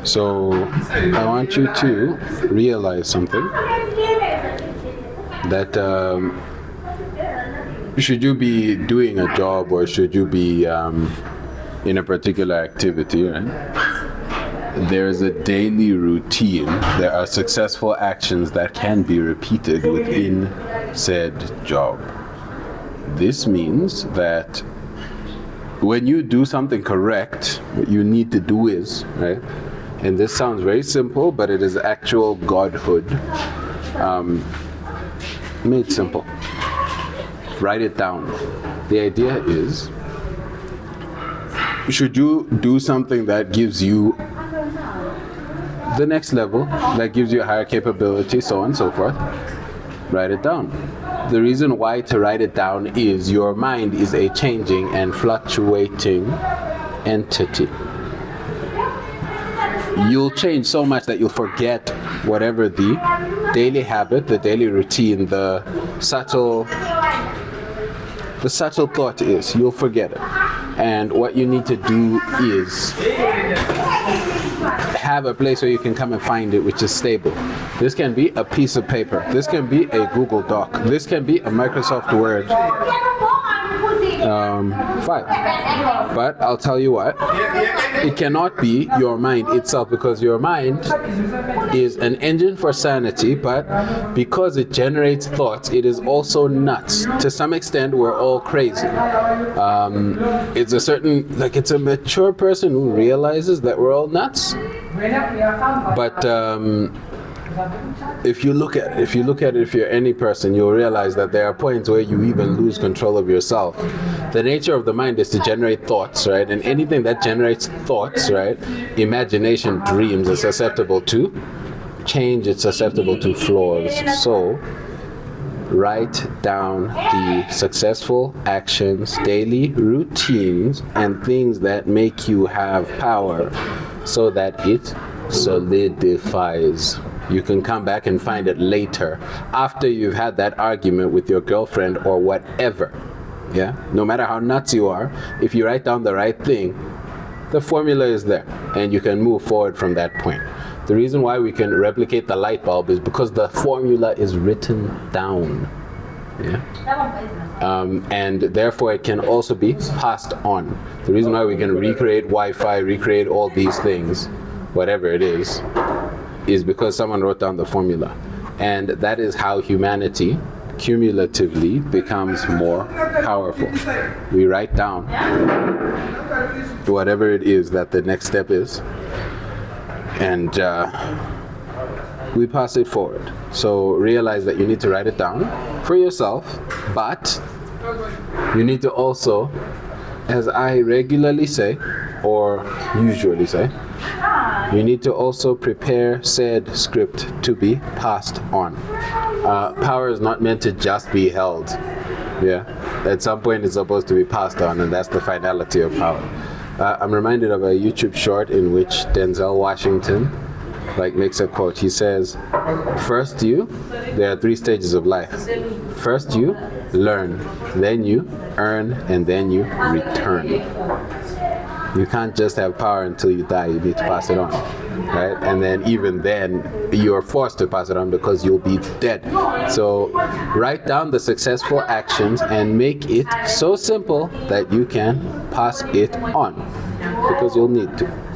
So I want you to realize something, that should you be doing a job or should you be in a particular activity, right? There's a daily routine. There are successful actions that can be repeated within said job. This means that when you do something correct, what you need to do is, right? And this sounds very simple, but it is actual godhood made simple. Write it down. The idea is, should you do something that gives you the next level, that gives you a higher capability, so on and so forth, write it down. The reason why to write it down is your mind is a changing and fluctuating entity. You'll change so much that you'll forget whatever the daily habit, the daily routine, the subtle thought is. You'll forget it. And what you need to do is have a place where you can come and find it, which is stable. This can be a piece of paper. This can be a Google Doc. This can be a Microsoft Word file. But I'll tell you what, it cannot be your mind itself, because your mind is an engine for sanity, but because it generates thoughts, it is also nuts. To some extent, we're all crazy. It's a certain, it's a mature person who realizes that we're all nuts. But if you look at it, if you're any person, you'll realize that there are points where you even lose control of yourself. The nature of the mind is to generate thoughts, right? And anything that generates thoughts, right? Imagination, dreams, is susceptible to change, it's susceptible to flaws. So write down the successful actions, daily routines, and things that make you have power so that it solidifies. You can come back and find it later, after you've had that argument with your girlfriend or whatever. Yeah? No matter how nuts you are, if you write down the right thing, the formula is there, and you can move forward from that point. The reason why we can replicate the light bulb is because the formula is written down. Yeah? And therefore it can also be passed on. The reason why we can recreate Wi-Fi, recreate all these things, whatever it is because someone wrote down the formula. And that is how humanity cumulatively becomes more powerful. We write down whatever it is that the next step is, and we pass it forward. So realize that you need to write it down for yourself, but you need to also, as I regularly say, or usually say, you need to also prepare said script to be passed on. Power is not meant to just be held. Yeah, at some point it's supposed to be passed on, and that's the finality of power. I'm reminded of a YouTube short in which Denzel Washington makes a quote. He says, first there are 3 stages of life. First you learn, then you earn, and then you return. You can't just have power until you die. You need to pass it on, right? And then even then, you're forced to pass it on because you'll be dead. So write down the successful actions and make it so simple that you can pass it on, because you'll need to.